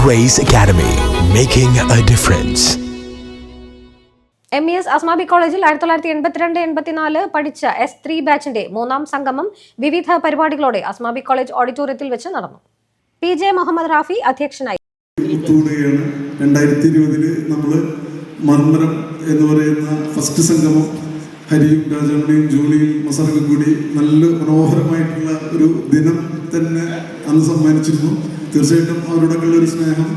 Grace Academy, making a difference. MES Asmabi കോളേജിൽ 1982-84 പഠിച്ച S3 ബാച്ചിന്റെ മൂന്നാം സംഗമം വിവിധ പരിപാടികളോടെ അസ്മാബി കോളേജ് ഓഡിറ്റോറിയത്തിൽ വെച്ച് നടന്നു. PJ മുഹമ്മദ് റാഫി അധ്യക്ഷനായി. 2020 നമ്മൾ മർമ്മരം എന്ന് പറയുന്ന ഫസ്റ്റ് സംഗമം ഹരിയും രാജാമണിയും ജൂലിയും മസറൊക്കെ കൂടി നല്ല മനോഹരമായിട്ടുള്ള ഒരു ദിനം തന്നെ അന്ന് സമ്മാനിച്ചിരുന്നു. തീർച്ചയായിട്ടും അവരോടൊക്കെയുള്ള ഒരു സ്നേഹം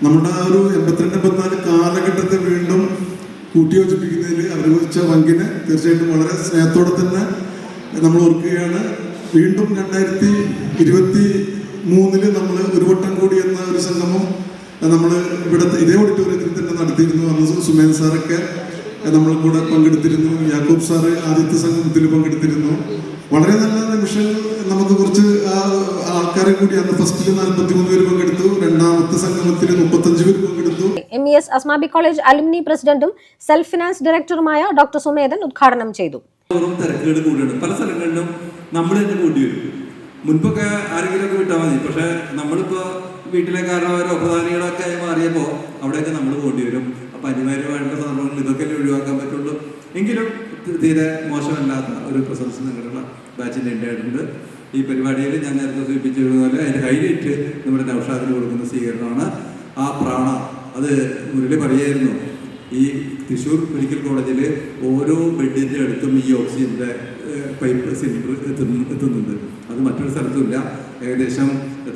നമ്മുടെ ആ ഒരു 82-84 കാലഘട്ടത്തെ വീണ്ടും കൂട്ടിയോജിപ്പിക്കുന്നതിൽ അവർ വെച്ച പങ്കിനെ തീർച്ചയായിട്ടും വളരെ സ്നേഹത്തോടെ തന്നെ നമ്മൾ ഓർക്കുകയാണ്. വീണ്ടും 2023 നമ്മൾ ഒരു വട്ടം കൂടി എന്ന ഒരു സംഗമം നമ്മൾ ഇവിടെ ഇതേ ഓഡിറ്റോറിയത്തിൽ തന്നെ നടത്തിയിരുന്നു. അന്ന് സുമേൻ സാറൊക്കെ നമ്മൾ കൂടെ പങ്കെടുത്തിരുന്നു. യാക്കൂബ് സാറ് ആദ്യത്തെ സംഗമത്തിൽ പങ്കെടുത്തിരുന്നു. വളരെ നല്ല നിമിഷങ്ങൾ. നമുക്ക് കുറച്ച് ആൾക്കാരെ കൂടി അന്ന് ഫസ്റ്റിൽ 43 പേര് പങ്കെടുത്തു, രണ്ടാമത്തെ സംഗമത്തിൽ 35 പേര് പങ്കെടുത്തു. MES അസ്മാബി കോളേജ് അലുമിനി പ്രസിഡന്റും സെൽഫ് ഫിനാൻസ് ഡയറക്ടറുമായ ഡോക്ടർ സുമേധൻ ഉദ്ഘാടനം ചെയ്തു. തിരക്കുകൾ കൂടിയാണ്. പല സ്ഥലങ്ങളിലും നമ്മൾ തന്നെ കൂടി വരും. മുൻപൊക്കെ ആരെങ്കിലുമൊക്കെ വിട്ടാൽ മതി. പക്ഷെ നമ്മളിപ്പോൾ വീട്ടിലെ കാരണവരോ പ്രധാനികളൊക്കെ ആയി മാറിയപ്പോൾ അവിടെയൊക്കെ നമ്മൾ പോകേണ്ടി വരും. അപ്പം അനിവാര്യമായിട്ടുള്ള സന്ദർഭങ്ങൾ ഇതൊക്കെ ഒഴിവാക്കാൻ പറ്റുള്ളൂ. എങ്കിലും തീരെ മോശമല്ലാത്ത ഒരു പ്രസൻസ് നിങ്ങളുടെ ബാച്ചിൻ്റെ ഉണ്ടായിട്ടുണ്ട്. ഈ പരിപാടിയിൽ ഞാൻ നേരത്തെ സൂചിപ്പിച്ചിരുന്നതുപോലെ അതിൻ്റെ ഹൈലൈറ്റ് നമ്മുടെ നൗഷാദിന് കൊടുക്കുന്ന സ്വീകരണമാണ്. ആ പ്രാണ അത് മുരളി പറയായിരുന്നു. ഈ തൃശ്ശൂർ മെഡിക്കൽ കോളേജിൽ ഓരോ ബെഡിൻ്റെ അടുത്തും ഈ ഓക്സിജൻ്റെ പൈപ്പ് സിലിണ്ടർ എത്തുന്നുണ്ട്. അത് മറ്റൊരു സ്ഥലത്തുമില്ല. ഏകദേശം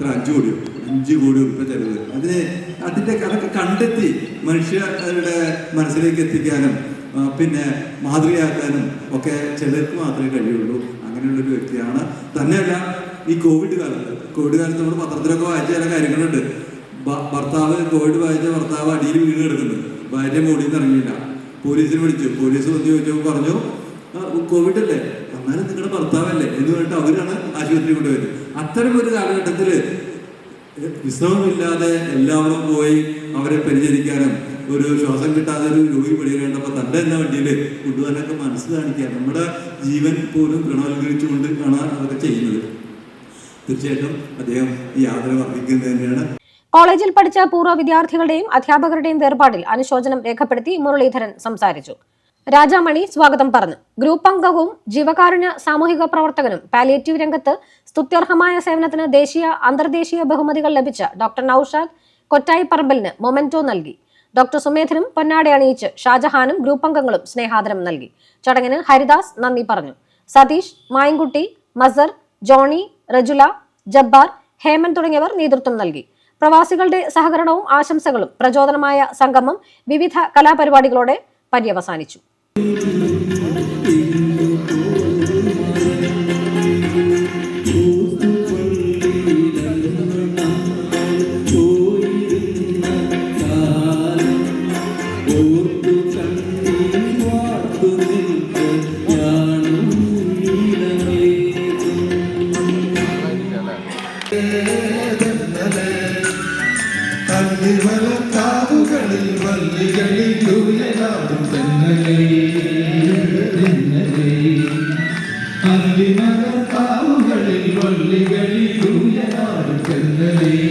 5 കോടി രൂപ ചെലവ്. അതൊക്കെ കണ്ടെത്തി മനുഷ്യരുടെ മനസ്സിലേക്ക് എത്തിക്കാനും പിന്നെ മാതൃകയാക്കാനും ഒക്കെ ചിലർക്ക് മാത്രമേ കഴിയുള്ളൂ. അങ്ങനെയുള്ളൊരു വ്യക്തിയാണ്. തന്നെയല്ല ഈ കോവിഡ് കാലത്ത് നമ്മൾ പത്രത്തിലൊക്കെ വായിച്ച ചില കാര്യങ്ങളുണ്ട്. കോവിഡ് വായിച്ച ഭർത്താവ് അടിയിൽ വീണ് കിടക്കുന്നുണ്ട്. ഭാര്യ മോളിൽ നിന്ന് ഇറങ്ങിയില്ല. പോലീസിനെ വിളിച്ചു. പോലീസ് വന്ന് ചോദിച്ചപ്പോൾ പറഞ്ഞു കോവിഡ് അല്ലേ, എന്നാലും നിങ്ങളുടെ ഭർത്താവല്ലേ എന്ന് പറഞ്ഞിട്ട് അവരാണ് ആശുപത്രി കൊണ്ടുപോയത്. അത്തരം ഒരു കാലഘട്ടത്തിൽ വിശ്രമമില്ലാതെ എല്ലാവരും പോയി അവരെ പരിചരിക്കാനും ഒരു ശ്വാസം കിട്ടാതെ ഒരു രോഗി പിടിയിലേണ്ടപ്പോൾ തൻ്റെ തന്നെ വണ്ടിയിൽ കൊണ്ടുപോകാനൊക്കെ മനസ്സ് കാണിക്കുക. നമ്മുടെ ജീവൻ പോലും ഗുണവൽക്കരിച്ചുകൊണ്ട് ആണ് അതൊക്കെ ചെയ്യുന്നത്. തീർച്ചയായിട്ടും അദ്ദേഹം ഈ ആദരവ് അർഹിക്കുന്നത് തന്നെയാണ്. കോളേജിൽ പഠിച്ച പൂർവ്വ വിദ്യാർത്ഥികളുടെയും അധ്യാപകരുടെയും വേർപാടിൽ അനുശോചനം രേഖപ്പെടുത്തി മുരളീധരൻ സംസാരിച്ചു. രാജാമണി സ്വാഗതം പറഞ്ഞു. ഗ്രൂപ്പ് അംഗവും ജീവകാരുണ്യ സാമൂഹിക പ്രവർത്തകനും പാലിയേറ്റീവ് രംഗത്ത് സ്തുത്യർഹമായ സേവനത്തിന് ദേശീയ അന്തർദേശീയ ബഹുമതികൾ ലഭിച്ച ഡോക്ടർ നൌഷാദ് കൊറ്റായി പറമ്പലിന് മൊമെന്റോ നൽകി. ഡോക്ടർ സുമേധനും പൊന്നാട അണിയിച്ച് ഷാജഹാനും ഗ്രൂപ്പ് അംഗങ്ങളും സ്നേഹാദരം നൽകി. ചടങ്ങിന് ഹരിദാസ് നന്ദി പറഞ്ഞു. സതീഷ്, മായൻകുട്ടി, മസർ, ജോണി, റജുല, ജബ്ബാർ, ഹേമൻ തുടങ്ങിയവർ നേതൃത്വം നൽകി. പ്രവാസികളുടെ സഹകരണവും ആശംസകളും പ്രചോദനമായ സംഗമം വിവിധ കലാപരിപാടികളോടെ പര്യവസാനിച്ചു. കാവുകളിൽ വല്ലികളിൽ ദൂരനാടും തെന്നലേ കാവുകളിൽ വല്ലികളിൽ ദൂരനാടും തെന്നലേ